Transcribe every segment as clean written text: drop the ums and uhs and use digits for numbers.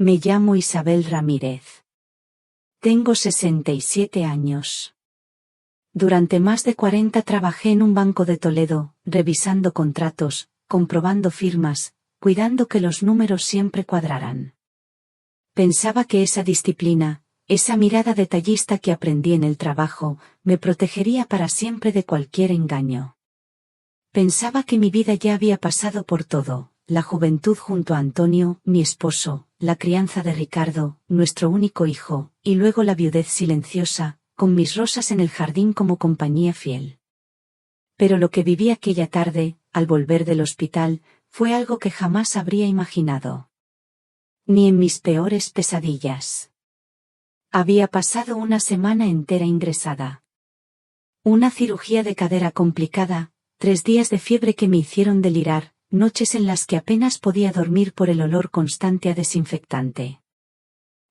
Me llamo Isabel Ramírez. Tengo 67 años. Durante más de 40 trabajé en un banco de Toledo, revisando contratos, comprobando firmas, cuidando que los números siempre cuadraran. Pensaba que esa disciplina, esa mirada detallista que aprendí en el trabajo, me protegería para siempre de cualquier engaño. Pensaba que mi vida ya había pasado por todo, la juventud junto a Antonio, mi esposo, la crianza de Ricardo, nuestro único hijo, y luego la viudez silenciosa, con mis rosas en el jardín como compañía fiel. Pero lo que viví aquella tarde, al volver del hospital, fue algo que jamás habría imaginado. Ni en mis peores pesadillas. Había pasado una semana entera ingresada. Una cirugía de cadera complicada, 3 días de fiebre que me hicieron delirar, noches en las que apenas podía dormir por el olor constante a desinfectante.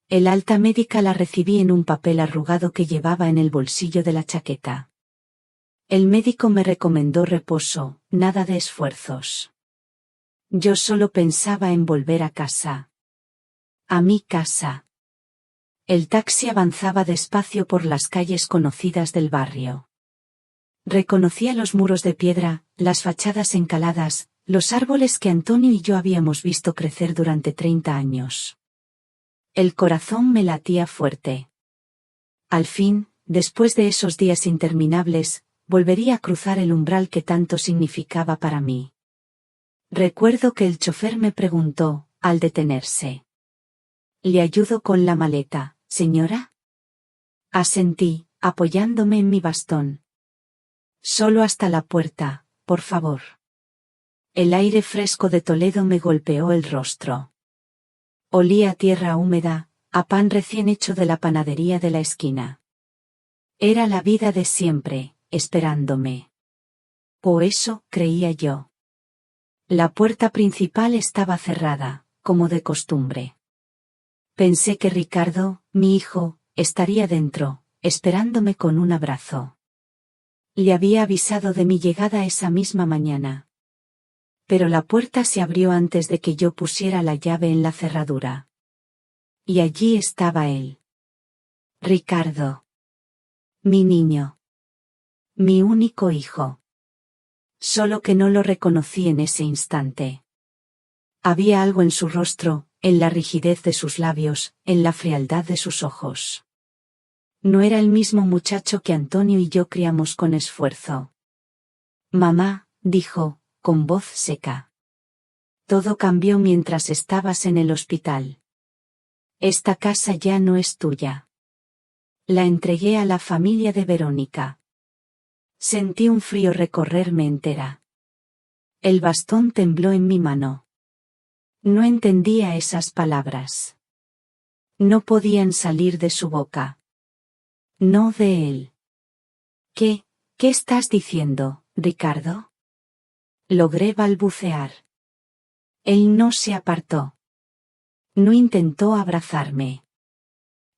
El alta médica la recibí en un papel arrugado que llevaba en el bolsillo de la chaqueta. El médico me recomendó reposo, nada de esfuerzos. Yo solo pensaba en volver a casa. A mi casa. El taxi avanzaba despacio por las calles conocidas del barrio. Reconocía los muros de piedra, las fachadas encaladas, los árboles que Antonio y yo habíamos visto crecer durante 30 años. El corazón me latía fuerte. Al fin, después de esos días interminables, volvería a cruzar el umbral que tanto significaba para mí. Recuerdo que el chofer me preguntó, al detenerse: ¿Le ayudo con la maleta, señora? Asentí, apoyándome en mi bastón. Solo hasta la puerta, por favor. El aire fresco de Toledo me golpeó el rostro. Olía a tierra húmeda, a pan recién hecho de la panadería de la esquina. Era la vida de siempre, esperándome. O eso creía yo. La puerta principal estaba cerrada, como de costumbre. Pensé que Ricardo, mi hijo, estaría dentro, esperándome con un abrazo. Le había avisado de mi llegada esa misma mañana. Pero la puerta se abrió antes de que yo pusiera la llave en la cerradura. Y allí estaba él. Ricardo. Mi niño. Mi único hijo. Solo que no lo reconocí en ese instante. Había algo en su rostro, en la rigidez de sus labios, en la frialdad de sus ojos. No era el mismo muchacho que Antonio y yo criamos con esfuerzo. Mamá, dijo, con voz seca. Todo cambió mientras estabas en el hospital. Esta casa ya no es tuya. La entregué a la familia de Verónica. Sentí un frío recorrerme entera. El bastón tembló en mi mano. No entendía esas palabras. No podían salir de su boca. No de él. ¿Qué estás diciendo, Ricardo? Logré balbucear. Él no se apartó. No intentó abrazarme.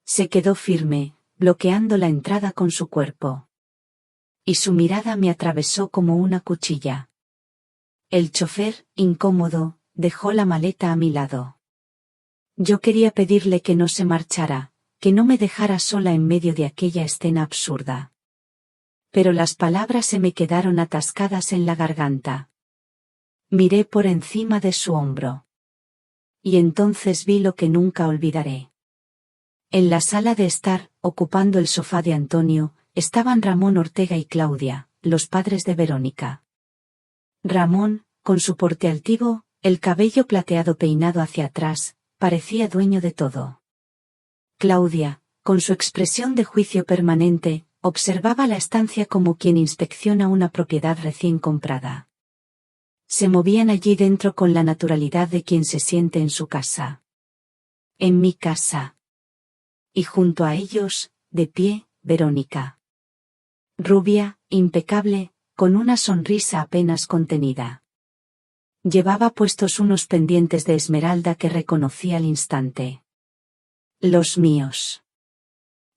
Se quedó firme, bloqueando la entrada con su cuerpo. Y su mirada me atravesó como una cuchilla. El chofer, incómodo, dejó la maleta a mi lado. Yo quería pedirle que no se marchara, que no me dejara sola en medio de aquella escena absurda. Pero las palabras se me quedaron atascadas en la garganta. Miré por encima de su hombro. Y entonces vi lo que nunca olvidaré. En la sala de estar, ocupando el sofá de Antonio, estaban Ramón Ortega y Claudia, los padres de Verónica. Ramón, con su porte altivo, el cabello plateado peinado hacia atrás, parecía dueño de todo. Claudia, con su expresión de juicio permanente, observaba la estancia como quien inspecciona una propiedad recién comprada. Se movían allí dentro con la naturalidad de quien se siente en su casa. En mi casa. Y junto a ellos, de pie, Verónica. Rubia, impecable, con una sonrisa apenas contenida. Llevaba puestos unos pendientes de esmeralda que reconocí al instante. Los míos.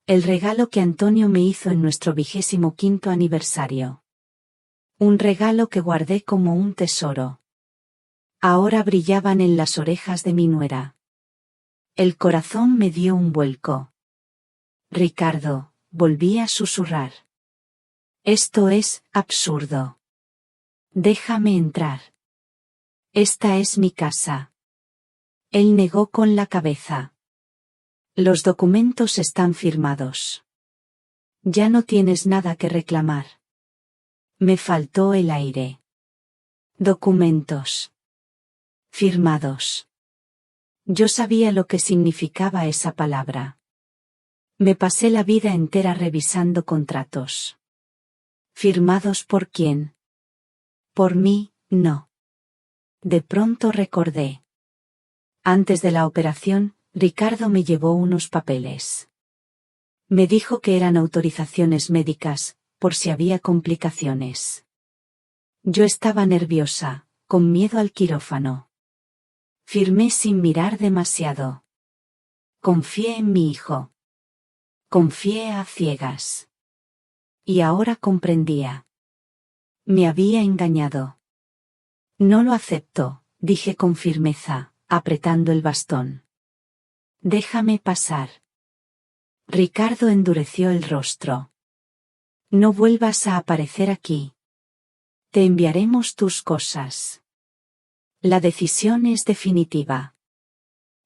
El regalo que Antonio me hizo en nuestro 25º aniversario. Un regalo que guardé como un tesoro. Ahora brillaban en las orejas de mi nuera. El corazón me dio un vuelco. Ricardo, volví a susurrar. Esto es absurdo. Déjame entrar. Esta es mi casa. Él negó con la cabeza. Los documentos están firmados. Ya no tienes nada que reclamar. Me faltó el aire. Documentos. Firmados. Yo sabía lo que significaba esa palabra. Me pasé la vida entera revisando contratos. ¿Firmados por quién? Por mí, no. De pronto recordé. Antes de la operación, Ricardo me llevó unos papeles. Me dijo que eran autorizaciones médicas, por si había complicaciones. Yo estaba nerviosa, con miedo al quirófano. Firmé sin mirar demasiado. Confié en mi hijo. Confié a ciegas. Y ahora comprendía. Me había engañado. No lo acepto, dije con firmeza, apretando el bastón. Déjame pasar. Ricardo endureció el rostro. No vuelvas a aparecer aquí. Te enviaremos tus cosas. La decisión es definitiva.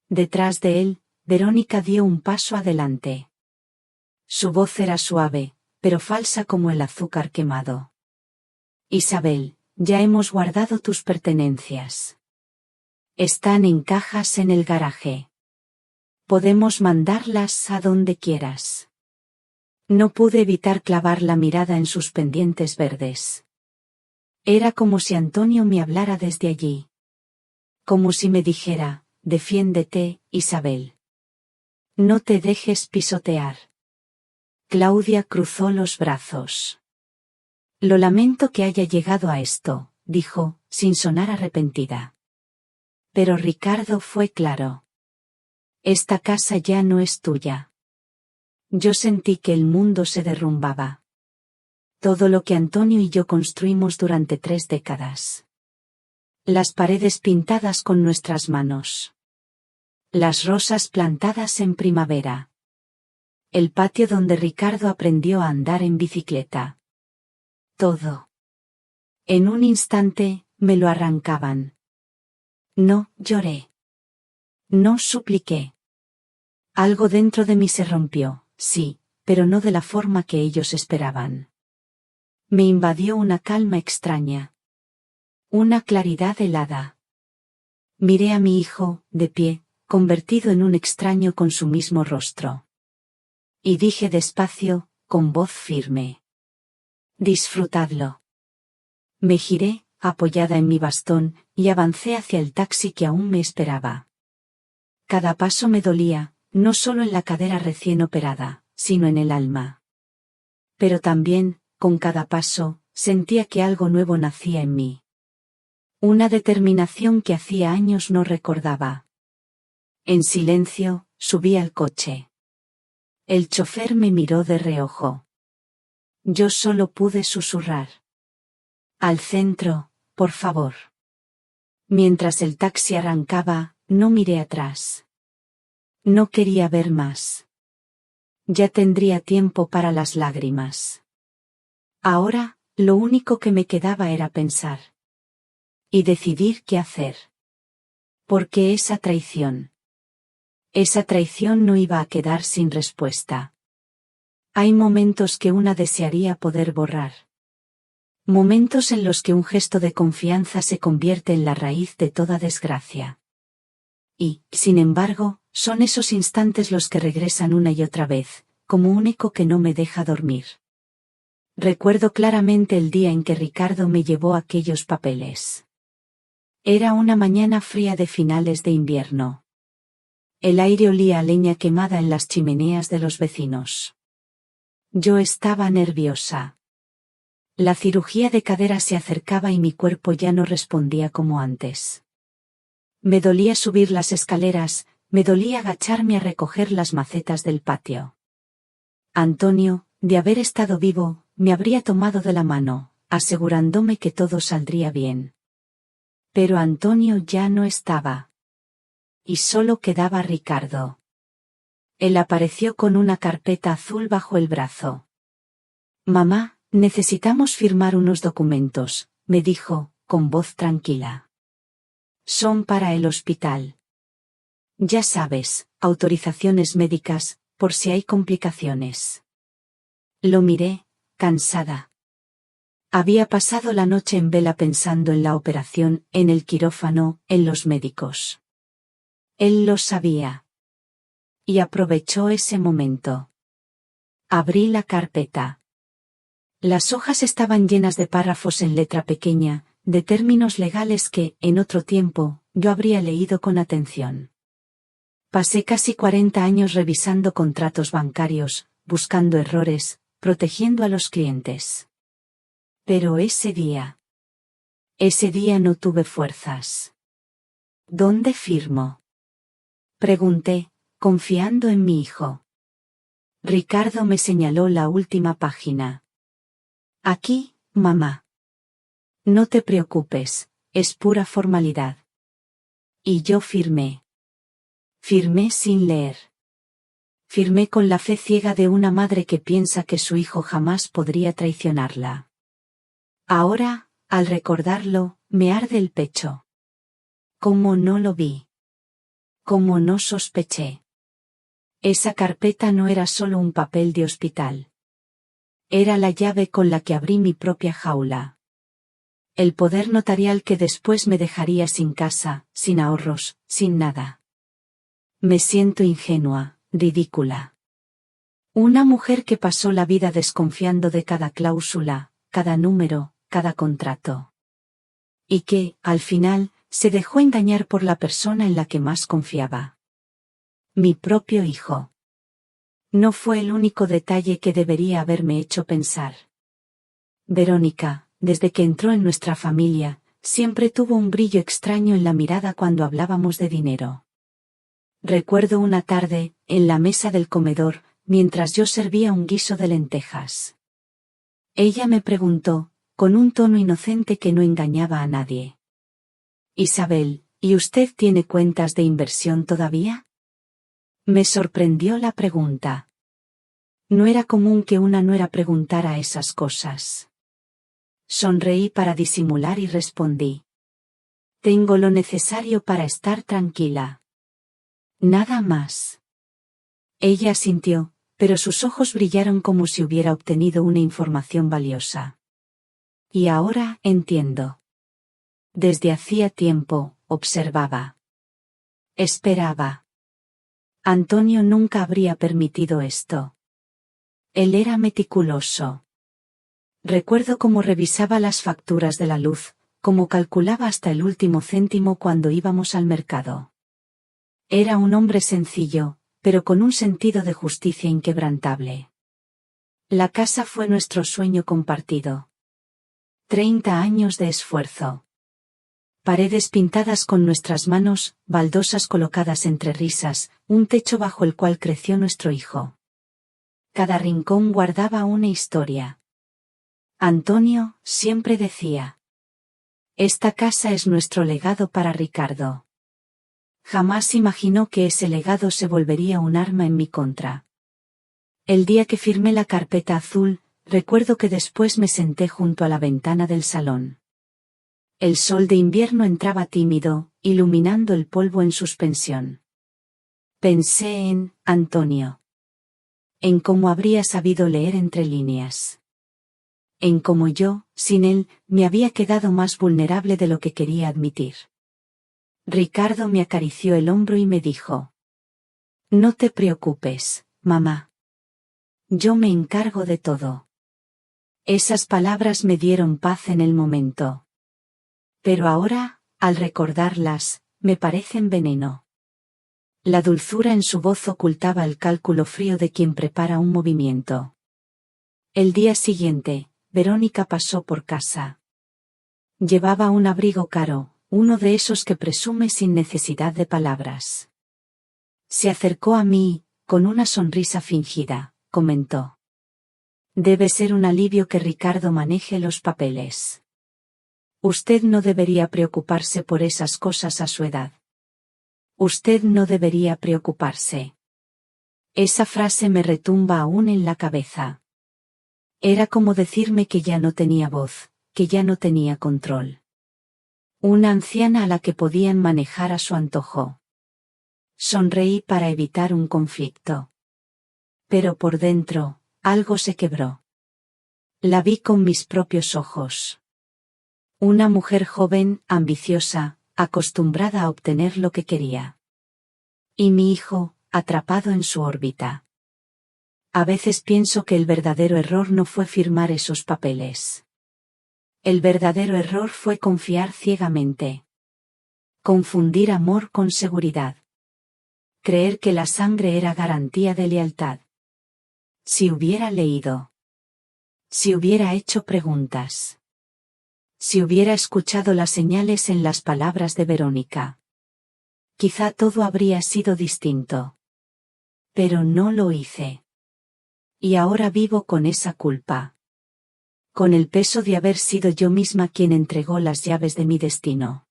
Detrás de él, Verónica dio un paso adelante. Su voz era suave, pero falsa como el azúcar quemado. Isabel, ya hemos guardado tus pertenencias. Están en cajas en el garaje. Podemos mandarlas a donde quieras. No pude evitar clavar la mirada en sus pendientes verdes. Era como si Antonio me hablara desde allí. Como si me dijera, defiéndete, Isabel. No te dejes pisotear. Claudia cruzó los brazos. Lo lamento que haya llegado a esto, dijo, sin sonar arrepentida. Pero Ricardo fue claro. Esta casa ya no es tuya. Yo sentí que el mundo se derrumbaba. Todo lo que Antonio y yo construimos durante 3 décadas. Las paredes pintadas con nuestras manos. Las rosas plantadas en primavera. El patio donde Ricardo aprendió a andar en bicicleta. Todo. En un instante, me lo arrancaban. No lloré. No supliqué. Algo dentro de mí se rompió, sí, pero no de la forma que ellos esperaban. Me invadió una calma extraña. Una claridad helada. Miré a mi hijo, de pie, convertido en un extraño con su mismo rostro. Y dije despacio, con voz firme. Disfrutadlo. Me giré, apoyada en mi bastón, y avancé hacia el taxi que aún me esperaba. Cada paso me dolía, no solo en la cadera recién operada, sino en el alma. Pero también, con cada paso, sentía que algo nuevo nacía en mí. Una determinación que hacía años no recordaba. En silencio, subí al coche. El chofer me miró de reojo. Yo solo pude susurrar. Al centro, por favor. Mientras el taxi arrancaba, no miré atrás. No quería ver más. Ya tendría tiempo para las lágrimas. Ahora, lo único que me quedaba era pensar. Y decidir qué hacer. Porque esa traición no iba a quedar sin respuesta. Hay momentos que una desearía poder borrar. Momentos en los que un gesto de confianza se convierte en la raíz de toda desgracia. Y, sin embargo, son esos instantes los que regresan una y otra vez, como un eco que no me deja dormir. Recuerdo claramente el día en que Ricardo me llevó aquellos papeles. Era una mañana fría de finales de invierno. El aire olía a leña quemada en las chimeneas de los vecinos. Yo estaba nerviosa. La cirugía de cadera se acercaba y mi cuerpo ya no respondía como antes. Me dolía subir las escaleras, me dolía agacharme a recoger las macetas del patio. Antonio, de haber estado vivo, me habría tomado de la mano, asegurándome que todo saldría bien. Pero Antonio ya no estaba. y solo quedaba Ricardo. Él apareció con una carpeta azul bajo el brazo. Mamá, necesitamos firmar unos documentos, me dijo, con voz tranquila. Son para el hospital. Ya sabes, autorizaciones médicas, por si hay complicaciones. Lo miré, cansada. Había pasado la noche en vela pensando en la operación, en el quirófano, en los médicos. Él lo sabía. Y aprovechó ese momento. Abrí la carpeta. Las hojas estaban llenas de párrafos en letra pequeña, de términos legales que, en otro tiempo, yo habría leído con atención. Pasé casi 40 años revisando contratos bancarios, buscando errores, protegiendo a los clientes. Pero ese día no tuve fuerzas. ¿Dónde firmo? Pregunté, confiando en mi hijo. Ricardo me señaló la última página. Aquí, mamá. No te preocupes, es pura formalidad. Y yo firmé. Firmé sin leer. Firmé con la fe ciega de una madre que piensa que su hijo jamás podría traicionarla. Ahora, al recordarlo, me arde el pecho. ¿Cómo no lo vi? ¿Cómo no sospeché? Esa carpeta no era solo un papel de hospital. Era la llave con la que abrí mi propia jaula. El poder notarial que después me dejaría sin casa, sin ahorros, sin nada. Me siento ingenua, ridícula. Una mujer que pasó la vida desconfiando de cada cláusula, cada número, cada contrato. Y que, al final, se dejó engañar por la persona en la que más confiaba. Mi propio hijo. No fue el único detalle que debería haberme hecho pensar. Verónica, desde que entró en nuestra familia, siempre tuvo un brillo extraño en la mirada cuando hablábamos de dinero. Recuerdo una tarde, en la mesa del comedor, mientras yo servía un guiso de lentejas. Ella me preguntó, con un tono inocente que no engañaba a nadie. Isabel, ¿y usted tiene cuentas de inversión todavía? Me sorprendió la pregunta. No era común que una nuera preguntara esas cosas. Sonreí para disimular y respondí. Tengo lo necesario para estar tranquila. Nada más. Ella asintió, pero sus ojos brillaron como si hubiera obtenido una información valiosa. Y ahora entiendo. Desde hacía tiempo, observaba. Esperaba. Antonio nunca habría permitido esto. Él era meticuloso. Recuerdo cómo revisaba las facturas de la luz, cómo calculaba hasta el último céntimo cuando íbamos al mercado. Era un hombre sencillo, pero con un sentido de justicia inquebrantable. La casa fue nuestro sueño compartido. 30 años de esfuerzo. Paredes pintadas con nuestras manos, baldosas colocadas entre risas, un techo bajo el cual creció nuestro hijo. Cada rincón guardaba una historia. Antonio siempre decía: esta casa es nuestro legado para Ricardo. Jamás imaginó que ese legado se volvería un arma en mi contra. El día que firmé la carpeta azul, recuerdo que después me senté junto a la ventana del salón. El sol de invierno entraba tímido, iluminando el polvo en suspensión. Pensé en Antonio. En cómo habría sabido leer entre líneas. En cómo yo, sin él, me había quedado más vulnerable de lo que quería admitir. Ricardo me acarició el hombro y me dijo: no te preocupes, mamá. Yo me encargo de todo. Esas palabras me dieron paz en el momento. Pero ahora, al recordarlas, me parecen veneno. La dulzura en su voz ocultaba el cálculo frío de quien prepara un movimiento. El día siguiente, Verónica pasó por casa. Llevaba un abrigo caro, uno de esos que presume sin necesidad de palabras. Se acercó a mí, con una sonrisa fingida, comentó: debe ser un alivio que Ricardo maneje los papeles. Usted no debería preocuparse por esas cosas a su edad. Usted no debería preocuparse. Esa frase me retumba aún en la cabeza. Era como decirme que ya no tenía voz, que ya no tenía control. Una anciana a la que podían manejar a su antojo. Sonreí para evitar un conflicto. Pero por dentro, algo se quebró. La vi con mis propios ojos. Una mujer joven, ambiciosa, acostumbrada a obtener lo que quería. Y mi hijo, atrapado en su órbita. A veces pienso que el verdadero error no fue firmar esos papeles. El verdadero error fue confiar ciegamente. Confundir amor con seguridad. Creer que la sangre era garantía de lealtad. Si hubiera leído. Si hubiera hecho preguntas. Si hubiera escuchado las señales en las palabras de Verónica. Quizá todo habría sido distinto. Pero no lo hice. Y ahora vivo con esa culpa. Con el peso de haber sido yo misma quien entregó las llaves de mi destino.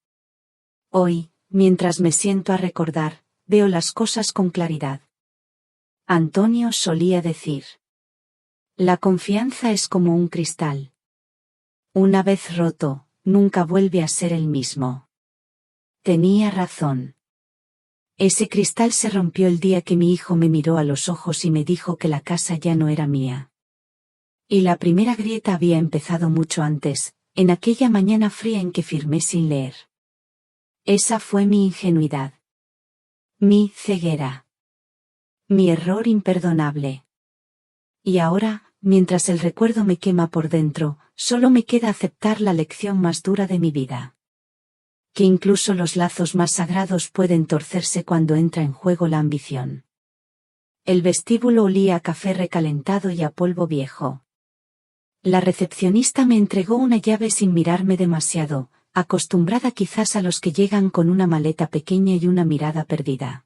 Hoy, mientras me siento a recordar, veo las cosas con claridad. Antonio solía decir: la confianza es como un cristal. Una vez roto, nunca vuelve a ser el mismo. Tenía razón. Ese cristal se rompió el día que mi hijo me miró a los ojos y me dijo que la casa ya no era mía. Y la primera grieta había empezado mucho antes, en aquella mañana fría en que firmé sin leer. Esa fue mi ingenuidad. Mi ceguera. Mi error imperdonable. Y ahora, mientras el recuerdo me quema por dentro, solo me queda aceptar la lección más dura de mi vida. Que incluso los lazos más sagrados pueden torcerse cuando entra en juego la ambición. El vestíbulo olía a café recalentado y a polvo viejo. La recepcionista me entregó una llave sin mirarme demasiado, acostumbrada quizás a los que llegan con una maleta pequeña y una mirada perdida.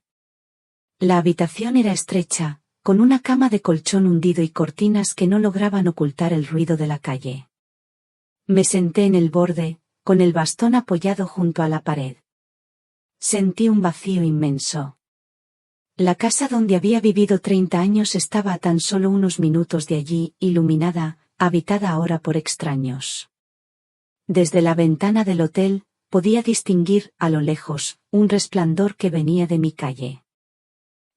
La habitación era estrecha, con una cama de colchón hundido y cortinas que no lograban ocultar el ruido de la calle. Me senté en el borde, con el bastón apoyado junto a la pared. Sentí un vacío inmenso. La casa donde había vivido 30 años estaba a tan solo unos minutos de allí, iluminada, habitada ahora por extraños. Desde la ventana del hotel, podía distinguir, a lo lejos, un resplandor que venía de mi calle.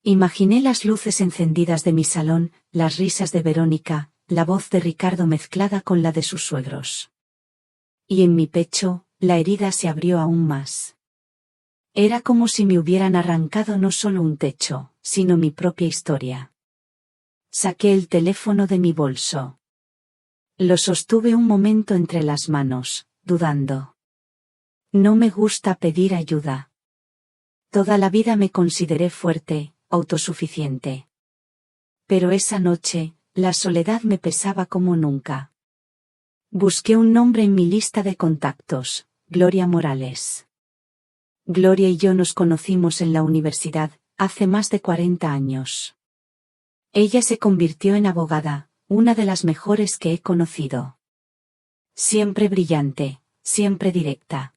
Imaginé las luces encendidas de mi salón, las risas de Verónica, la voz de Ricardo mezclada con la de sus suegros. Y en mi pecho, la herida se abrió aún más. Era como si me hubieran arrancado no solo un techo, sino mi propia historia. Saqué el teléfono de mi bolso. Lo sostuve un momento entre las manos, dudando. No me gusta pedir ayuda. Toda la vida me consideré fuerte, autosuficiente. Pero esa noche, la soledad me pesaba como nunca. Busqué un nombre en mi lista de contactos: Gloria Morales. Gloria y yo nos conocimos en la universidad, hace más de 40 años. Ella se convirtió en abogada, una de las mejores que he conocido. Siempre brillante, siempre directa.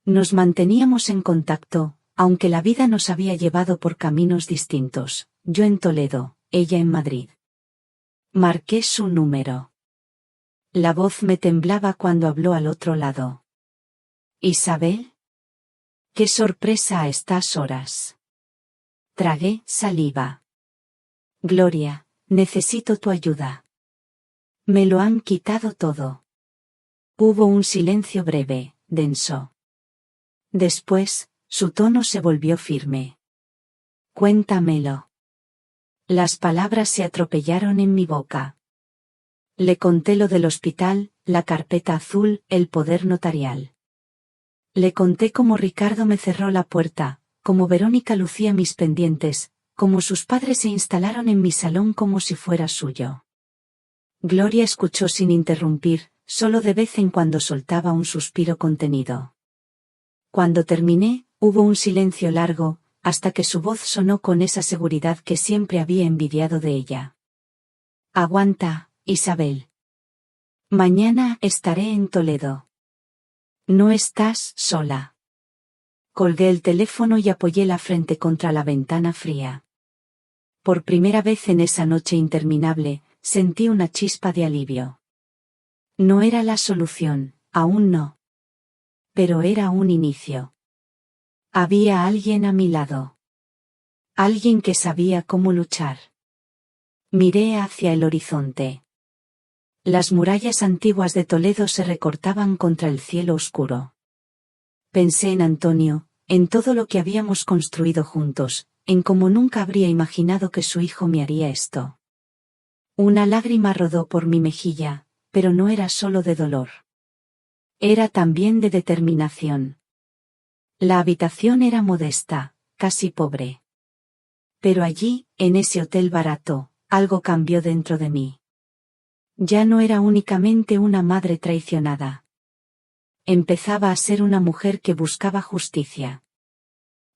Nos manteníamos en contacto, aunque la vida nos había llevado por caminos distintos, yo en Toledo, ella en Madrid. Marqué su número. La voz me temblaba cuando habló al otro lado. ¿Isabel? ¡Qué sorpresa a estas horas! Tragué saliva. Gloria, necesito tu ayuda. Me lo han quitado todo. Hubo un silencio breve, denso. Después, su tono se volvió firme. Cuéntamelo. Las palabras se atropellaron en mi boca. Le conté lo del hospital, la carpeta azul, el poder notarial. Le conté cómo Ricardo me cerró la puerta, cómo Verónica lucía mis pendientes, cómo sus padres se instalaron en mi salón como si fuera suyo. Gloria escuchó sin interrumpir, solo de vez en cuando soltaba un suspiro contenido. Cuando terminé, hubo un silencio largo, hasta que su voz sonó con esa seguridad que siempre había envidiado de ella. Aguanta, Isabel. Mañana estaré en Toledo. No estás sola. Colgué el teléfono y apoyé la frente contra la ventana fría. Por primera vez en esa noche interminable, sentí una chispa de alivio. No era la solución, aún no. Pero era un inicio. Había alguien a mi lado. Alguien que sabía cómo luchar. Miré hacia el horizonte. Las murallas antiguas de Toledo se recortaban contra el cielo oscuro. Pensé en Antonio, en todo lo que habíamos construido juntos, en cómo nunca habría imaginado que su hijo me haría esto. Una lágrima rodó por mi mejilla, pero no era solo de dolor. Era también de determinación. La habitación era modesta, casi pobre. Pero allí, en ese hotel barato, algo cambió dentro de mí. Ya no era únicamente una madre traicionada. Empezaba a ser una mujer que buscaba justicia.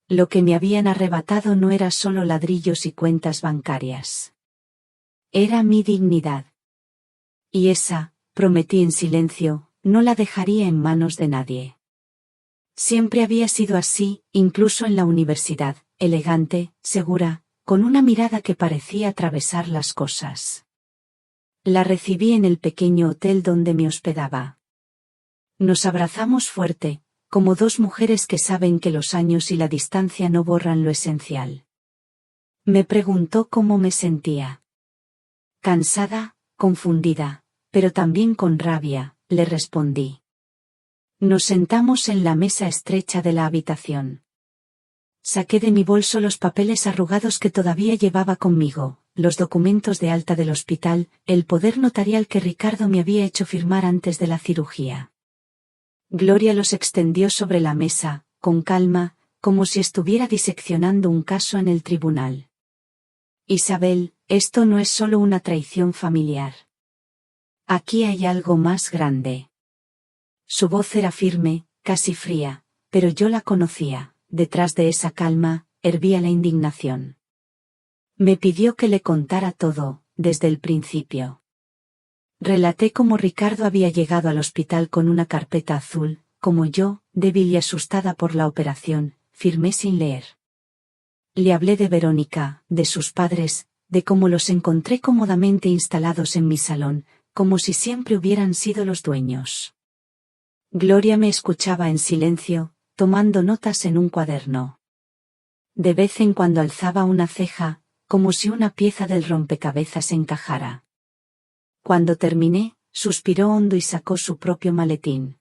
Lo que me habían arrebatado no era solo ladrillos y cuentas bancarias. Era mi dignidad. Y esa, prometí en silencio, no la dejaría en manos de nadie. Siempre había sido así, incluso en la universidad, elegante, segura, con una mirada que parecía atravesar las cosas. La recibí en el pequeño hotel donde me hospedaba. Nos abrazamos fuerte, como dos mujeres que saben que los años y la distancia no borran lo esencial. Me preguntó cómo me sentía. Cansada, confundida, pero también con rabia, le respondí. Nos sentamos en la mesa estrecha de la habitación. Saqué de mi bolso los papeles arrugados que todavía llevaba conmigo, los documentos de alta del hospital, el poder notarial que Ricardo me había hecho firmar antes de la cirugía. Gloria los extendió sobre la mesa, con calma, como si estuviera diseccionando un caso en el tribunal. Isabel, esto no es solo una traición familiar. Aquí hay algo más grande. Su voz era firme, casi fría, pero yo la conocía, detrás de esa calma, hervía la indignación. Me pidió que le contara todo, desde el principio. Relaté cómo Ricardo había llegado al hospital con una carpeta azul, como yo, débil y asustada por la operación, firmé sin leer. Le hablé de Verónica, de sus padres, de cómo los encontré cómodamente instalados en mi salón, como si siempre hubieran sido los dueños. Gloria me escuchaba en silencio, tomando notas en un cuaderno. De vez en cuando alzaba una ceja, como si una pieza del rompecabezas encajara. Cuando terminé, suspiró hondo y sacó su propio maletín.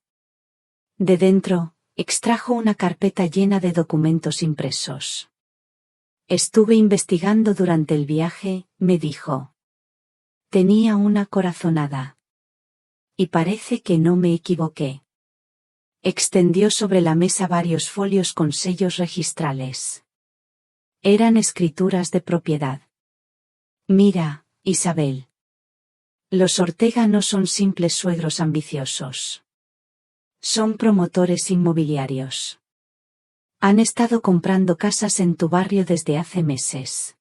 De dentro, extrajo una carpeta llena de documentos impresos. Estuve investigando durante el viaje, me dijo. Tenía una corazonada. Y parece que no me equivoqué. Extendió sobre la mesa varios folios con sellos registrales. Eran escrituras de propiedad. Mira, Isabel. Los Ortega no son simples suegros ambiciosos. Son promotores inmobiliarios. Han estado comprando casas en tu barrio desde hace meses.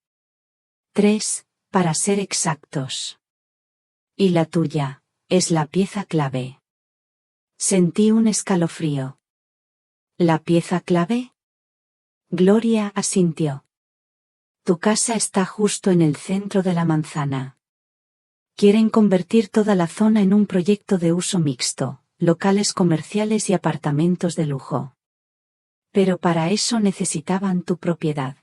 3, para ser exactos. Y la tuya, es la pieza clave. Sentí un escalofrío. ¿La pieza clave? Gloria asintió. Tu casa está justo en el centro de la manzana. Quieren convertir toda la zona en un proyecto de uso mixto, locales comerciales y apartamentos de lujo. Pero para eso necesitaban tu propiedad.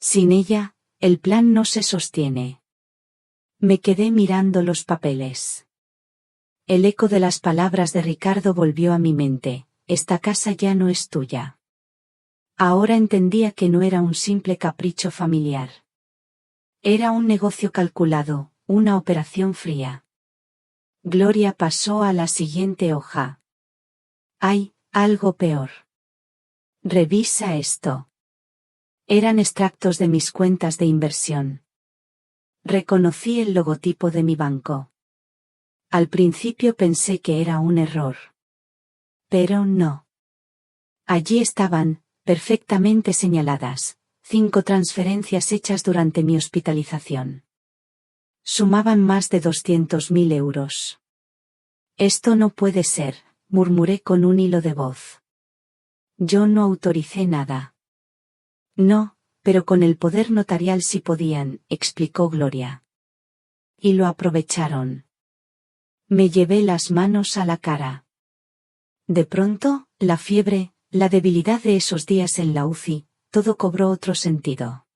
Sin ella, el plan no se sostiene. Me quedé mirando los papeles. El eco de las palabras de Ricardo volvió a mi mente, esta casa ya no es tuya. Ahora entendía que no era un simple capricho familiar. Era un negocio calculado, una operación fría. Gloria pasó a la siguiente hoja. Hay algo peor. Revisa esto. Eran extractos de mis cuentas de inversión. Reconocí el logotipo de mi banco. Al principio pensé que era un error. Pero no. Allí estaban, perfectamente señaladas, 5 transferencias hechas durante mi hospitalización. Sumaban más de 200.000 euros. Esto no puede ser, murmuré con un hilo de voz. Yo no autoricé nada. No, pero con el poder notarial sí podían, explicó Gloria. Y lo aprovecharon. Me llevé las manos a la cara. De pronto, la fiebre, la debilidad de esos días en la UCI, todo cobró otro sentido.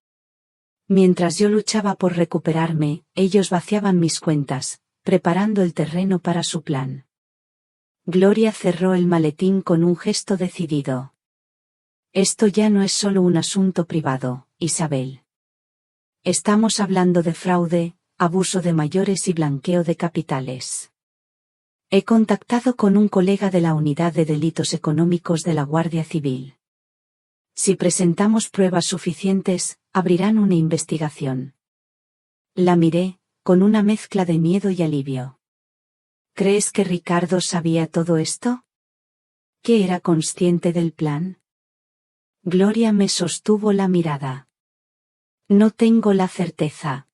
Mientras yo luchaba por recuperarme, ellos vaciaban mis cuentas, preparando el terreno para su plan. Gloria cerró el maletín con un gesto decidido. Esto ya no es solo un asunto privado, Isabel. Estamos hablando de fraude, abuso de mayores y blanqueo de capitales. He contactado con un colega de la Unidad de Delitos Económicos de la Guardia Civil. Si presentamos pruebas suficientes, abrirán una investigación. La miré, con una mezcla de miedo y alivio. ¿Crees que Ricardo sabía todo esto? ¿Que era consciente del plan? Gloria me sostuvo la mirada. No tengo la certeza.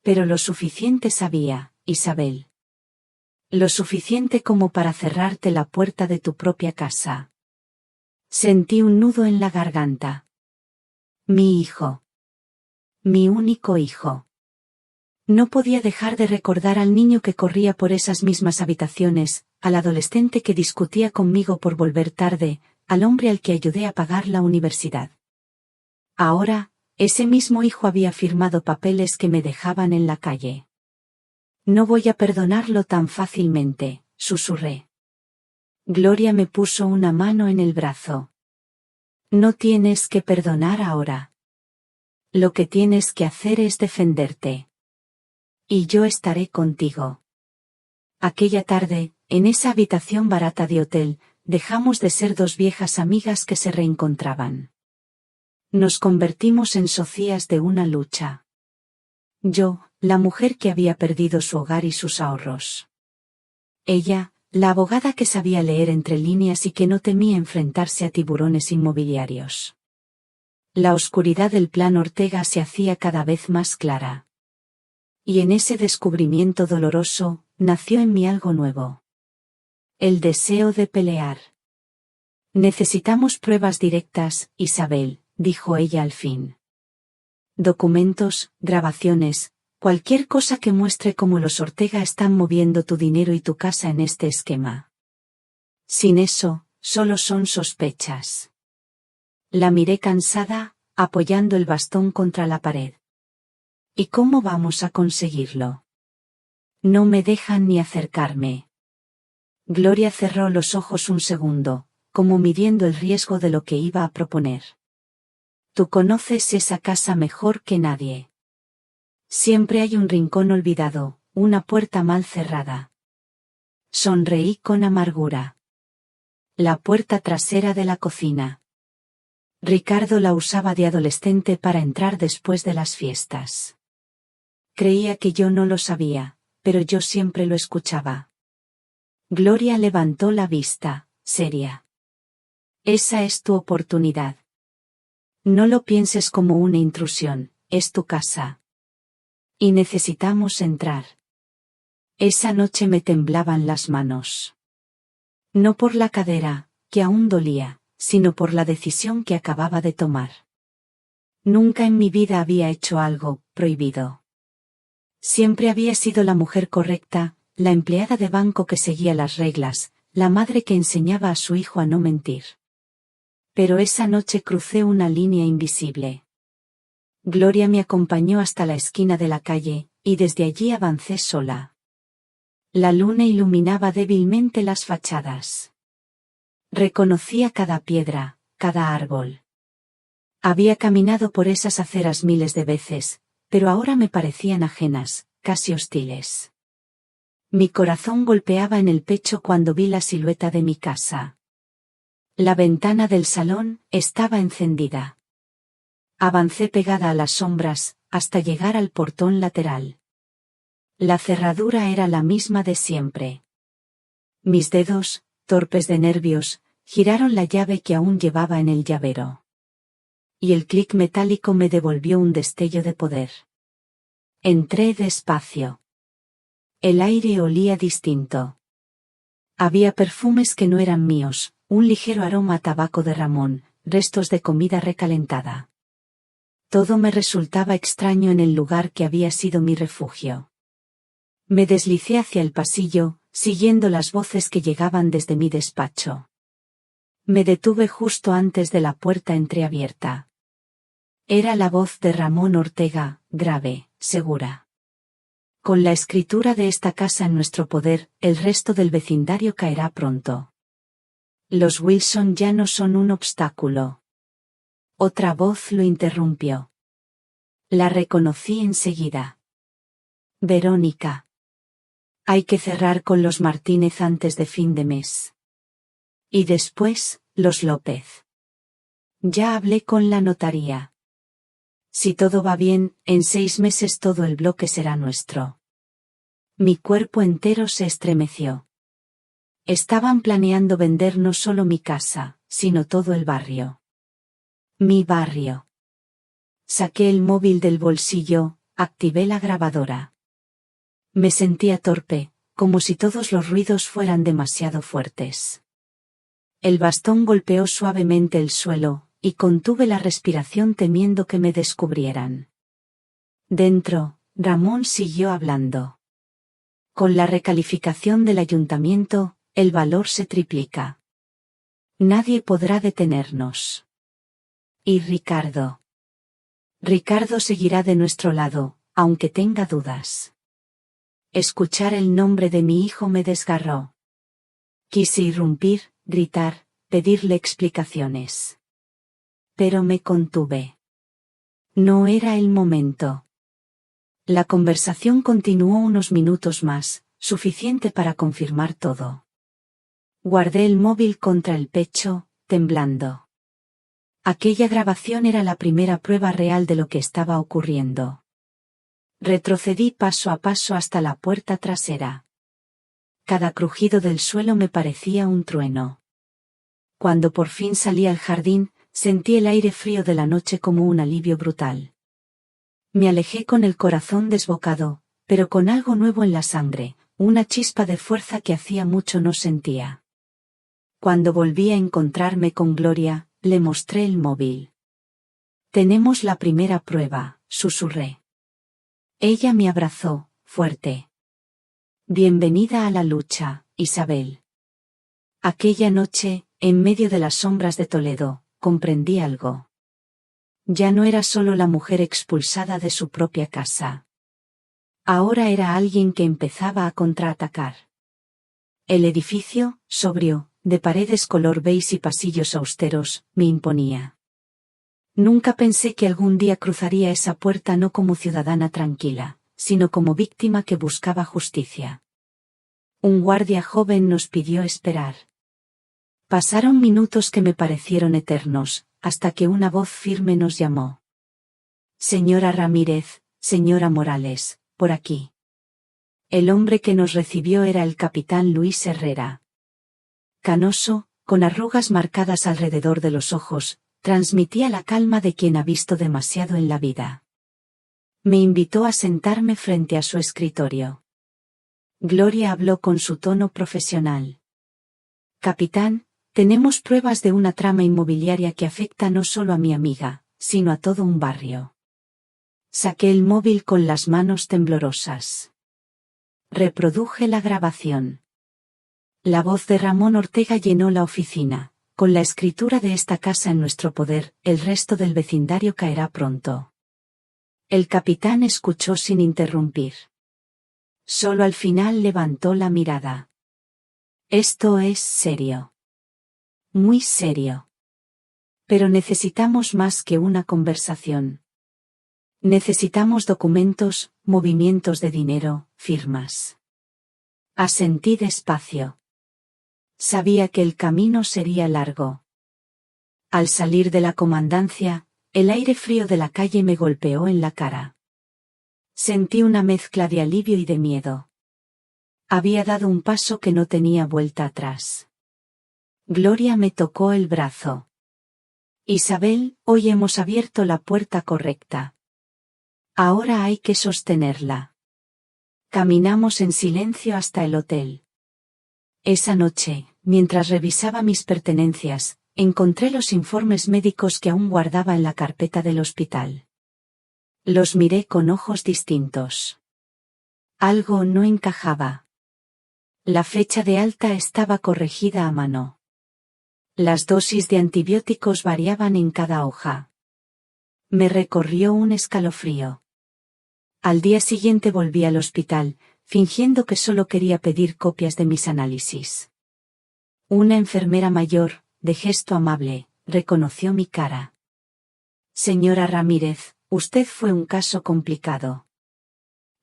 Pero lo suficiente sabía, Isabel. Lo suficiente como para cerrarte la puerta de tu propia casa. Sentí un nudo en la garganta. Mi hijo. Mi único hijo. No podía dejar de recordar al niño que corría por esas mismas habitaciones, al adolescente que discutía conmigo por volver tarde, al hombre al que ayudé a pagar la universidad. Ahora, ese mismo hijo había firmado papeles que me dejaban en la calle. No voy a perdonarlo tan fácilmente, susurré. Gloria me puso una mano en el brazo. No tienes que perdonar ahora. Lo que tienes que hacer es defenderte. Y yo estaré contigo. Aquella tarde, en esa habitación barata de hotel, dejamos de ser dos viejas amigas que se reencontraban. Nos convertimos en socias de una lucha. Yo, la mujer que había perdido su hogar y sus ahorros. Ella, la abogada que sabía leer entre líneas y que no temía enfrentarse a tiburones inmobiliarios. La oscuridad del plan Ortega se hacía cada vez más clara. Y en ese descubrimiento doloroso, nació en mí algo nuevo. El deseo de pelear. Necesitamos pruebas directas, Isabel, dijo ella al fin. Documentos, grabaciones, cualquier cosa que muestre cómo los Ortega están moviendo tu dinero y tu casa en este esquema. Sin eso, solo son sospechas. La miré cansada, apoyando el bastón contra la pared. ¿Y cómo vamos a conseguirlo? No me dejan ni acercarme. Gloria cerró los ojos un segundo, como midiendo el riesgo de lo que iba a proponer. Tú conoces esa casa mejor que nadie. Siempre hay un rincón olvidado, una puerta mal cerrada. Sonreí con amargura. La puerta trasera de la cocina. Ricardo la usaba de adolescente para entrar después de las fiestas. Creía que yo no lo sabía, pero yo siempre lo escuchaba. Gloria levantó la vista, seria. Esa es tu oportunidad. No lo pienses como una intrusión, es tu casa. Y necesitamos entrar. Esa noche me temblaban las manos. No por la cadera, que aún dolía, sino por la decisión que acababa de tomar. Nunca en mi vida había hecho algo prohibido. Siempre había sido la mujer correcta, la empleada de banco que seguía las reglas, la madre que enseñaba a su hijo a no mentir. Pero esa noche crucé una línea invisible. Gloria me acompañó hasta la esquina de la calle, y desde allí avancé sola. La luna iluminaba débilmente las fachadas. Reconocía cada piedra, cada árbol. Había caminado por esas aceras miles de veces, pero ahora me parecían ajenas, casi hostiles. Mi corazón golpeaba en el pecho cuando vi la silueta de mi casa. La ventana del salón estaba encendida. Avancé pegada a las sombras, hasta llegar al portón lateral. La cerradura era la misma de siempre. Mis dedos, torpes de nervios, giraron la llave que aún llevaba en el llavero. Y el clic metálico me devolvió un destello de poder. Entré despacio. El aire olía distinto. Había perfumes que no eran míos, un ligero aroma a tabaco de Ramón, restos de comida recalentada. Todo me resultaba extraño en el lugar que había sido mi refugio. Me deslicé hacia el pasillo, siguiendo las voces que llegaban desde mi despacho. Me detuve justo antes de la puerta entreabierta. Era la voz de Ramón Ortega, grave, segura. Con la escritura de esta casa en nuestro poder, el resto del vecindario caerá pronto. Los Wilson ya no son un obstáculo. Otra voz lo interrumpió. La reconocí enseguida. Verónica. Hay que cerrar con los Martínez antes de fin de mes. Y después, los López. Ya hablé con la notaría. Si todo va bien, en 6 meses todo el bloque será nuestro. Mi cuerpo entero se estremeció. Estaban planeando vender no solo mi casa, sino todo el barrio. Mi barrio. Saqué el móvil del bolsillo, activé la grabadora. Me sentía torpe, como si todos los ruidos fueran demasiado fuertes. El bastón golpeó suavemente el suelo, y contuve la respiración temiendo que me descubrieran. Dentro, Ramón siguió hablando. Con la recalificación del ayuntamiento, el valor se triplica. Nadie podrá detenernos. Y Ricardo. Ricardo seguirá de nuestro lado, aunque tenga dudas. Escuchar el nombre de mi hijo me desgarró. Quise irrumpir, gritar, pedirle explicaciones. Pero me contuve. No era el momento. La conversación continuó unos minutos más, suficiente para confirmar todo. Guardé el móvil contra el pecho, temblando. Aquella grabación era la primera prueba real de lo que estaba ocurriendo. Retrocedí paso a paso hasta la puerta trasera. Cada crujido del suelo me parecía un trueno. Cuando por fin salí al jardín, sentí el aire frío de la noche como un alivio brutal. Me alejé con el corazón desbocado, pero con algo nuevo en la sangre, una chispa de fuerza que hacía mucho no sentía. Cuando volví a encontrarme con Gloria, le mostré el móvil. Tenemos la primera prueba, susurré. Ella me abrazó, fuerte. Bienvenida a la lucha, Isabel. Aquella noche, en medio de las sombras de Toledo, comprendí algo. Ya no era solo la mujer expulsada de su propia casa. Ahora era alguien que empezaba a contraatacar. El edificio, sobrio, de paredes color beige y pasillos austeros, me imponía. Nunca pensé que algún día cruzaría esa puerta no como ciudadana tranquila, sino como víctima que buscaba justicia. Un guardia joven nos pidió esperar. Pasaron minutos que me parecieron eternos, hasta que una voz firme nos llamó. Señora Ramírez, señora Morales, por aquí. El hombre que nos recibió era el capitán Luis Herrera. Canoso, con arrugas marcadas alrededor de los ojos, transmitía la calma de quien ha visto demasiado en la vida. Me invitó a sentarme frente a su escritorio. Gloria habló con su tono profesional. Capitán, tenemos pruebas de una trama inmobiliaria que afecta no solo a mi amiga, sino a todo un barrio. Saqué el móvil con las manos temblorosas. Reproduje la grabación. La voz de Ramón Ortega llenó la oficina. Con la escritura de esta casa en nuestro poder, el resto del vecindario caerá pronto. El capitán escuchó sin interrumpir. Solo al final levantó la mirada. Esto es serio. Muy serio. Pero necesitamos más que una conversación. Necesitamos documentos, movimientos de dinero, firmas. Asentí despacio. Sabía que el camino sería largo. Al salir de la comandancia, el aire frío de la calle me golpeó en la cara. Sentí una mezcla de alivio y de miedo. Había dado un paso que no tenía vuelta atrás. Gloria me tocó el brazo. Isabel, hoy hemos abierto la puerta correcta. Ahora hay que sostenerla. Caminamos en silencio hasta el hotel. Esa noche, mientras revisaba mis pertenencias, encontré los informes médicos que aún guardaba en la carpeta del hospital. Los miré con ojos distintos. Algo no encajaba. La fecha de alta estaba corregida a mano. Las dosis de antibióticos variaban en cada hoja. Me recorrió un escalofrío. Al día siguiente volví al hospital, fingiendo que solo quería pedir copias de mis análisis. Una enfermera mayor, de gesto amable, reconoció mi cara. Señora Ramírez, usted fue un caso complicado.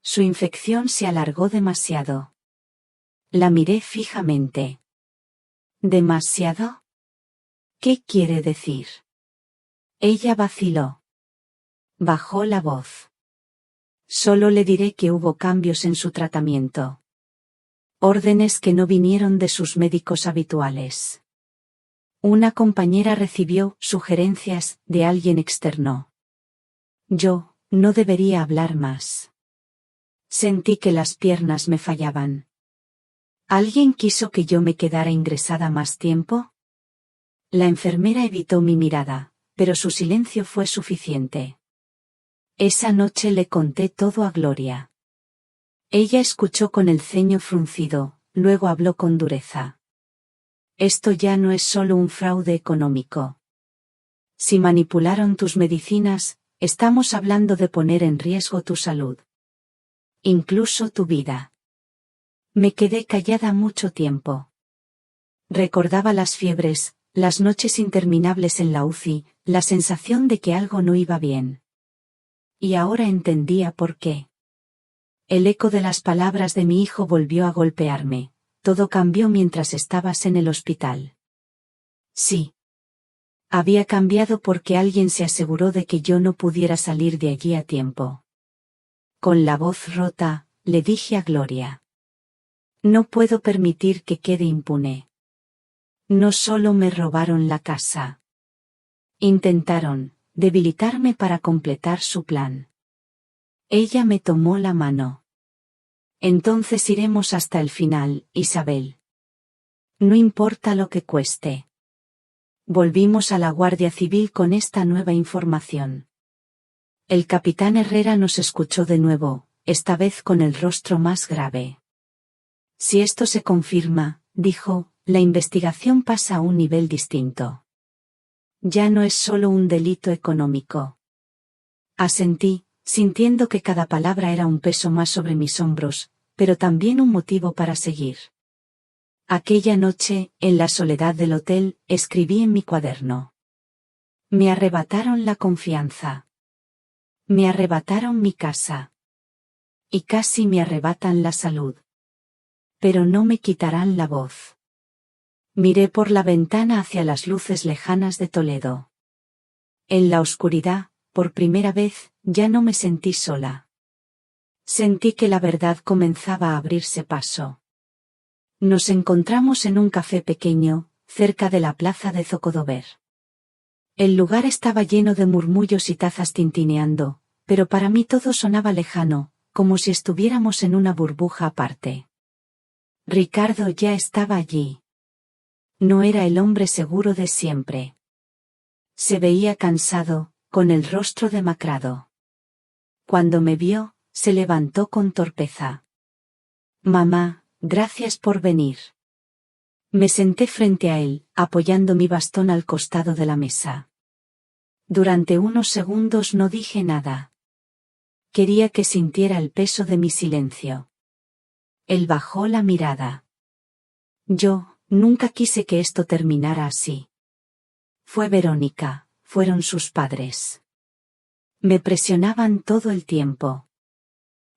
Su infección se alargó demasiado. La miré fijamente. ¿Demasiado? ¿Qué quiere decir? Ella vaciló. Bajó la voz. Solo le diré que hubo cambios en su tratamiento. Órdenes que no vinieron de sus médicos habituales. Una compañera recibió sugerencias de alguien externo. Yo, no debería hablar más. Sentí que las piernas me fallaban. ¿Alguien quiso que yo me quedara ingresada más tiempo? La enfermera evitó mi mirada, pero su silencio fue suficiente. Esa noche le conté todo a Gloria. Ella escuchó con el ceño fruncido, luego habló con dureza. Esto ya no es solo un fraude económico. Si manipularon tus medicinas, estamos hablando de poner en riesgo tu salud. Incluso tu vida. Me quedé callada mucho tiempo. Recordaba las fiebres, las noches interminables en la UCI, la sensación de que algo no iba bien. Y ahora entendía por qué. El eco de las palabras de mi hijo volvió a golpearme. Todo cambió mientras estabas en el hospital. Sí. Había cambiado porque alguien se aseguró de que yo no pudiera salir de allí a tiempo. Con la voz rota, le dije a Gloria. No puedo permitir que quede impune. No solo me robaron la casa. Intentaron debilitarme para completar su plan. Ella me tomó la mano. Entonces iremos hasta el final, Isabel. No importa lo que cueste. Volvimos a la Guardia Civil con esta nueva información. El capitán Herrera nos escuchó de nuevo, esta vez con el rostro más grave. Si esto se confirma, dijo, la investigación pasa a un nivel distinto. Ya no es solo un delito económico. Asentí, sintiendo que cada palabra era un peso más sobre mis hombros, pero también un motivo para seguir. Aquella noche, en la soledad del hotel, escribí en mi cuaderno. Me arrebataron la confianza. Me arrebataron mi casa. Y casi me arrebatan la salud. Pero no me quitarán la voz. Miré por la ventana hacia las luces lejanas de Toledo. En la oscuridad, por primera vez, ya no me sentí sola. Sentí que la verdad comenzaba a abrirse paso. Nos encontramos en un café pequeño, cerca de la plaza de Zocodover. El lugar estaba lleno de murmullos y tazas tintineando, pero para mí todo sonaba lejano, como si estuviéramos en una burbuja aparte. Ricardo ya estaba allí. No era el hombre seguro de siempre. Se veía cansado, con el rostro demacrado. Cuando me vio, se levantó con torpeza. Mamá, gracias por venir. Me senté frente a él, apoyando mi bastón al costado de la mesa. Durante unos segundos no dije nada. Quería que sintiera el peso de mi silencio. Él bajó la mirada. Yo, nunca quise que esto terminara así. Fue Verónica, fueron sus padres. Me presionaban todo el tiempo.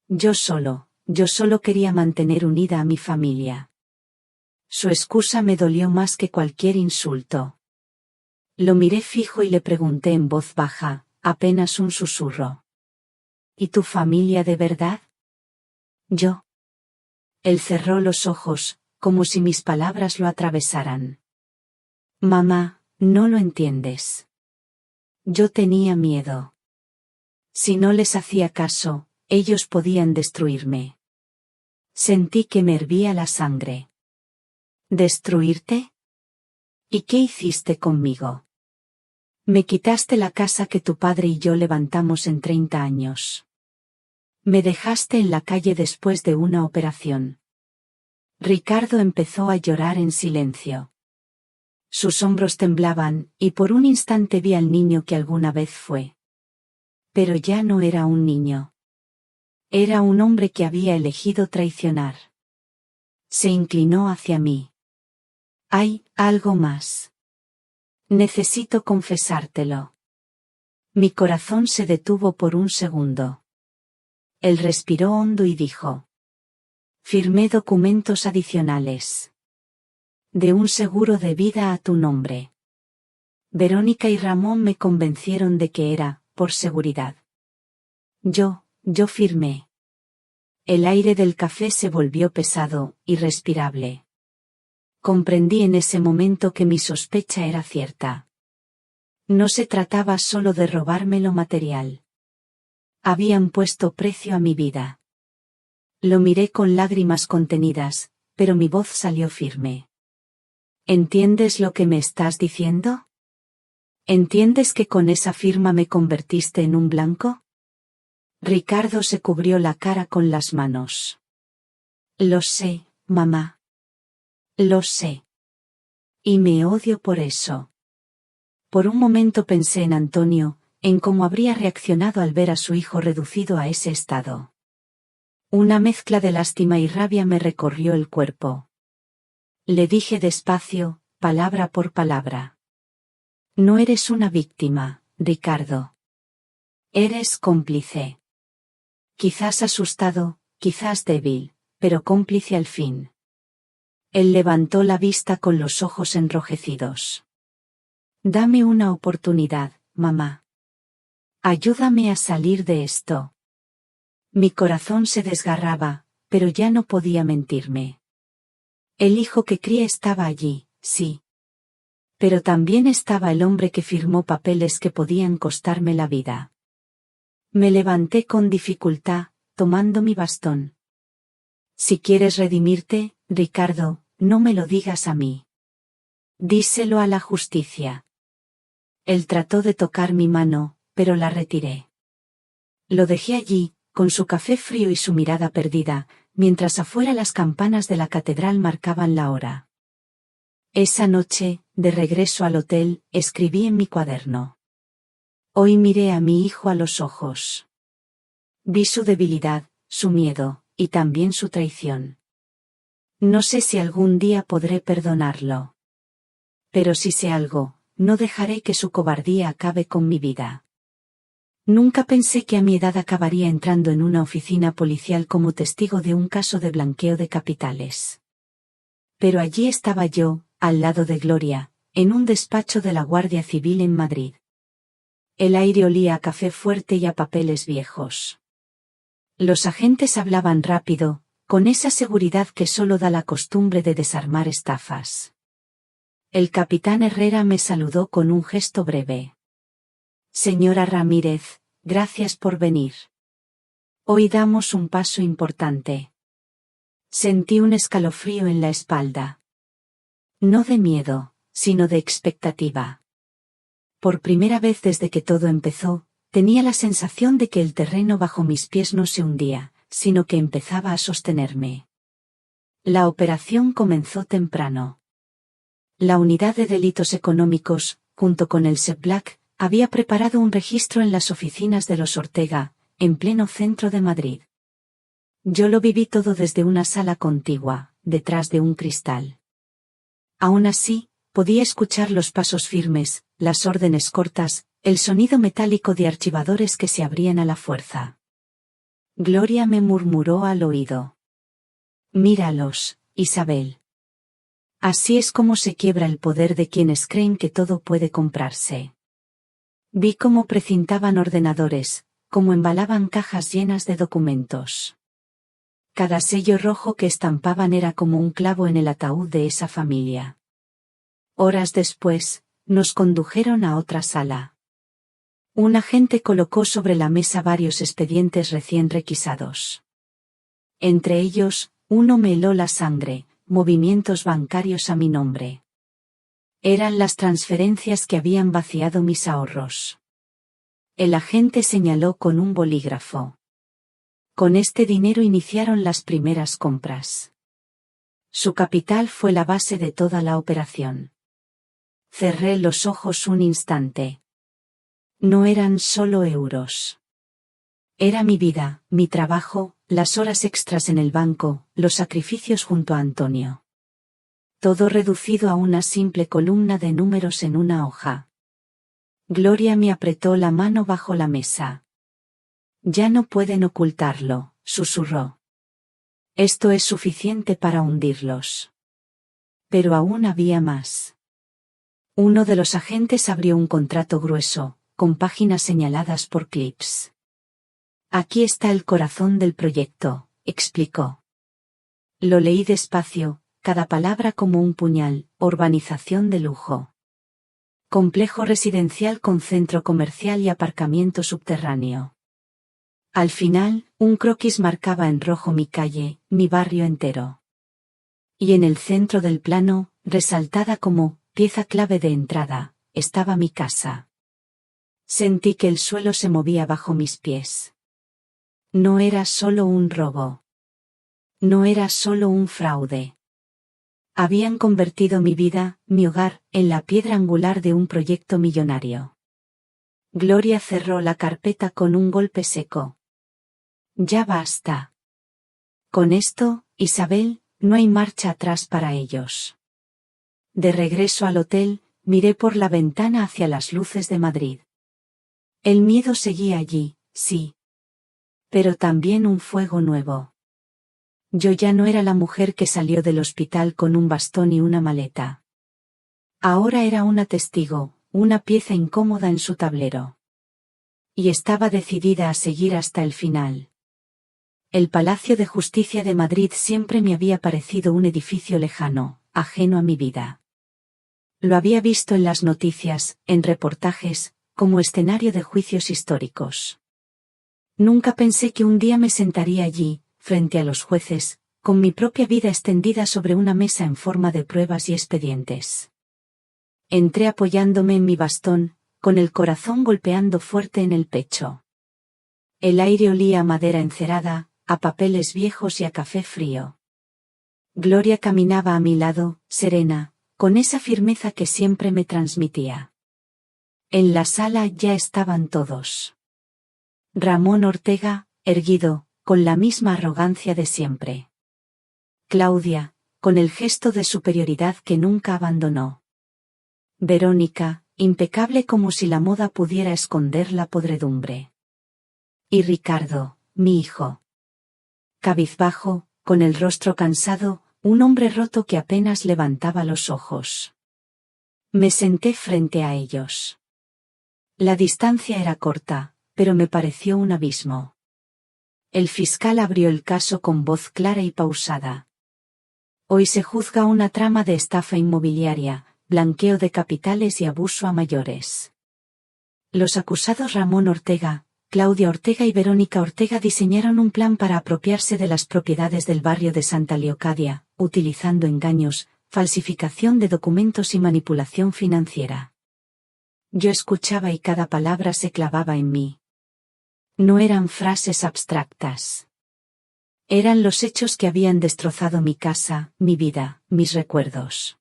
Yo solo quería mantener unida a mi familia. Su excusa me dolió más que cualquier insulto. Lo miré fijo y le pregunté en voz baja, apenas un susurro. ¿Y tu familia de verdad? Yo. Él cerró los ojos, como si mis palabras lo atravesaran. Mamá, no lo entiendes. Yo tenía miedo. Si no les hacía caso, ellos podían destruirme. Sentí que me hervía la sangre. ¿Destruirte? ¿Y qué hiciste conmigo? Me quitaste la casa que tu padre y yo levantamos en 30 años. Me dejaste en la calle después de una operación. Ricardo empezó a llorar en silencio. Sus hombros temblaban, y por un instante vi al niño que alguna vez fue. Pero ya no era un niño. Era un hombre que había elegido traicionar. Se inclinó hacia mí. Hay algo más. Necesito confesártelo. Mi corazón se detuvo por un segundo. Él respiró hondo y dijo: firmé documentos adicionales. De un seguro de vida a tu nombre. Verónica y Ramón me convencieron de que era, por seguridad. Yo firmé. El aire del café se volvió pesado, irrespirable. Comprendí en ese momento que mi sospecha era cierta. No se trataba solo de robarme lo material. Habían puesto precio a mi vida. Lo miré con lágrimas contenidas, pero mi voz salió firme. ¿Entiendes lo que me estás diciendo? ¿Entiendes que con esa firma me convertiste en un blanco? Ricardo se cubrió la cara con las manos. Lo sé, mamá. Lo sé. Y me odio por eso. Por un momento pensé en Antonio, en cómo habría reaccionado al ver a su hijo reducido a ese estado. Una mezcla de lástima y rabia me recorrió el cuerpo. Le dije despacio, palabra por palabra. No eres una víctima, Ricardo. Eres cómplice. Quizás asustado, quizás débil, pero cómplice al fin. Él levantó la vista con los ojos enrojecidos. Dame una oportunidad, mamá. Ayúdame a salir de esto. Mi corazón se desgarraba, pero ya no podía mentirme. El hijo que crié estaba allí, sí. Pero también estaba el hombre que firmó papeles que podían costarme la vida. Me levanté con dificultad, tomando mi bastón. Si quieres redimirte, Ricardo, no me lo digas a mí. Díselo a la justicia. Él trató de tocar mi mano, pero la retiré. Lo dejé allí, con su café frío y su mirada perdida, mientras afuera las campanas de la catedral marcaban la hora. Esa noche, de regreso al hotel, escribí en mi cuaderno. Hoy miré a mi hijo a los ojos. Vi su debilidad, su miedo, y también su traición. No sé si algún día podré perdonarlo. Pero si sé algo, no dejaré que su cobardía acabe con mi vida. Nunca pensé que a mi edad acabaría entrando en una oficina policial como testigo de un caso de blanqueo de capitales. Pero allí estaba yo, al lado de Gloria, en un despacho de la Guardia Civil en Madrid. El aire olía a café fuerte y a papeles viejos. Los agentes hablaban rápido, con esa seguridad que solo da la costumbre de desarmar estafas. El capitán Herrera me saludó con un gesto breve. Señora Ramírez, gracias por venir. Hoy damos un paso importante. Sentí un escalofrío en la espalda. No de miedo, sino de expectativa. Por primera vez desde que todo empezó, tenía la sensación de que el terreno bajo mis pies no se hundía, sino que empezaba a sostenerme. La operación comenzó temprano. La Unidad de Delitos Económicos, junto con el SEPLAC, había preparado un registro en las oficinas de los Ortega, en pleno centro de Madrid. Yo lo viví todo desde una sala contigua, detrás de un cristal. Aún así, podía escuchar los pasos firmes, las órdenes cortas, el sonido metálico de archivadores que se abrían a la fuerza. Gloria me murmuró al oído. Míralos, Isabel. Así es como se quiebra el poder de quienes creen que todo puede comprarse. Vi cómo precintaban ordenadores, cómo embalaban cajas llenas de documentos. Cada sello rojo que estampaban era como un clavo en el ataúd de esa familia. Horas después, nos condujeron a otra sala. Un agente colocó sobre la mesa varios expedientes recién requisados. Entre ellos, uno me heló la sangre, movimientos bancarios a mi nombre. Eran las transferencias que habían vaciado mis ahorros. El agente señaló con un bolígrafo. Con este dinero iniciaron las primeras compras. Su capital fue la base de toda la operación. Cerré los ojos un instante. No eran solo euros. Era mi vida, mi trabajo, las horas extras en el banco, los sacrificios junto a Antonio. Todo reducido a una simple columna de números en una hoja. Gloria me apretó la mano bajo la mesa. Ya no pueden ocultarlo, susurró. Esto es suficiente para hundirlos. Pero aún había más. Uno de los agentes abrió un contrato grueso, con páginas señaladas por clips. Aquí está el corazón del proyecto, explicó. Lo leí despacio, cada palabra como un puñal: urbanización de lujo. Complejo residencial con centro comercial y aparcamiento subterráneo. Al final, un croquis marcaba en rojo mi calle, mi barrio entero. Y en el centro del plano, resaltada como pieza clave de entrada, estaba mi casa. Sentí que el suelo se movía bajo mis pies. No era solo un robo. No era solo un fraude. Habían convertido mi vida, mi hogar, en la piedra angular de un proyecto millonario. Gloria cerró la carpeta con un golpe seco. Ya basta. Con esto, Isabel, no hay marcha atrás para ellos. De regreso al hotel, miré por la ventana hacia las luces de Madrid. El miedo seguía allí, sí. Pero también un fuego nuevo. Yo ya no era la mujer que salió del hospital con un bastón y una maleta. Ahora era una testigo, una pieza incómoda en su tablero. Y estaba decidida a seguir hasta el final. El Palacio de Justicia de Madrid siempre me había parecido un edificio lejano, ajeno a mi vida. Lo había visto en las noticias, en reportajes, como escenario de juicios históricos. Nunca pensé que un día me sentaría allí, frente a los jueces, con mi propia vida extendida sobre una mesa en forma de pruebas y expedientes. Entré apoyándome en mi bastón, con el corazón golpeando fuerte en el pecho. El aire olía a madera encerada, a papeles viejos y a café frío. Gloria caminaba a mi lado, serena, con esa firmeza que siempre me transmitía. En la sala ya estaban todos. Ramón Ortega, erguido, con la misma arrogancia de siempre. Claudia, con el gesto de superioridad que nunca abandonó. Verónica, impecable como si la moda pudiera esconder la podredumbre. Y Ricardo, mi hijo. Cabizbajo, con el rostro cansado, un hombre roto que apenas levantaba los ojos. Me senté frente a ellos. La distancia era corta, pero me pareció un abismo. El fiscal abrió el caso con voz clara y pausada. Hoy se juzga una trama de estafa inmobiliaria, blanqueo de capitales y abuso a mayores. Los acusados Ramón Ortega, Claudia Ortega y Verónica Ortega diseñaron un plan para apropiarse de las propiedades del barrio de Santa Leocadia, utilizando engaños, falsificación de documentos y manipulación financiera. Yo escuchaba y cada palabra se clavaba en mí. No eran frases abstractas. Eran los hechos que habían destrozado mi casa, mi vida, mis recuerdos.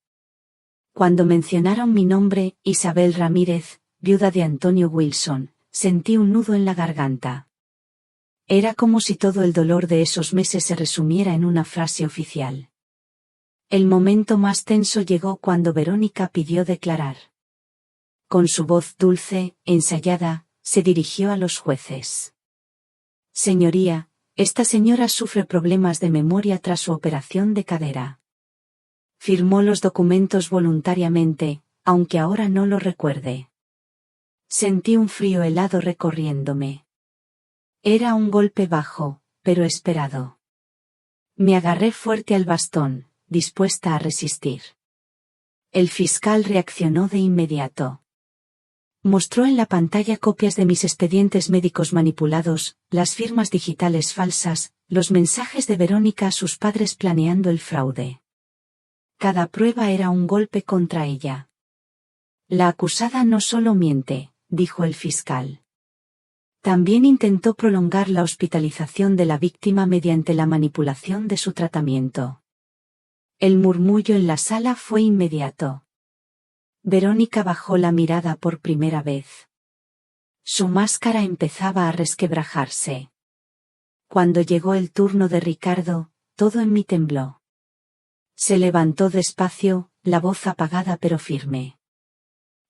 Cuando mencionaron mi nombre, Isabel Ramírez, viuda de Antonio Wilson, sentí un nudo en la garganta. Era como si todo el dolor de esos meses se resumiera en una frase oficial. El momento más tenso llegó cuando Verónica pidió declarar. Con su voz dulce, ensayada, se dirigió a los jueces. Señoría, esta señora sufre problemas de memoria tras su operación de cadera. Firmó los documentos voluntariamente, aunque ahora no lo recuerde. Sentí un frío helado recorriéndome. Era un golpe bajo, pero esperado. Me agarré fuerte al bastón, dispuesta a resistir. El fiscal reaccionó de inmediato. Mostró en la pantalla copias de mis expedientes médicos manipulados, las firmas digitales falsas, los mensajes de Verónica a sus padres planeando el fraude. Cada prueba era un golpe contra ella. La acusada no solo miente, dijo el fiscal. También intentó prolongar la hospitalización de la víctima mediante la manipulación de su tratamiento. El murmullo en la sala fue inmediato. Verónica bajó la mirada por primera vez. Su máscara empezaba a resquebrajarse. Cuando llegó el turno de Ricardo, todo en mí tembló. Se levantó despacio, la voz apagada pero firme.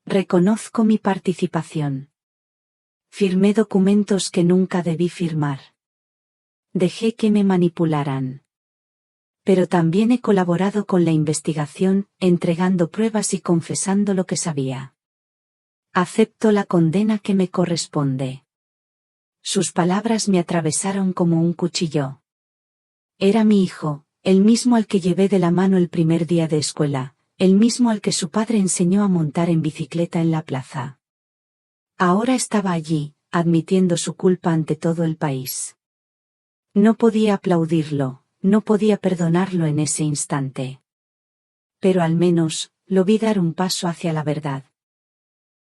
Reconozco mi participación. Firmé documentos que nunca debí firmar. Dejé que me manipularan. Pero también he colaborado con la investigación, entregando pruebas y confesando lo que sabía. Acepto la condena que me corresponde. Sus palabras me atravesaron como un cuchillo. Era mi hijo, el mismo al que llevé de la mano el primer día de escuela, el mismo al que su padre enseñó a montar en bicicleta en la plaza. Ahora estaba allí, admitiendo su culpa ante todo el país. No podía aplaudirlo, no podía perdonarlo en ese instante. Pero al menos, lo vi dar un paso hacia la verdad.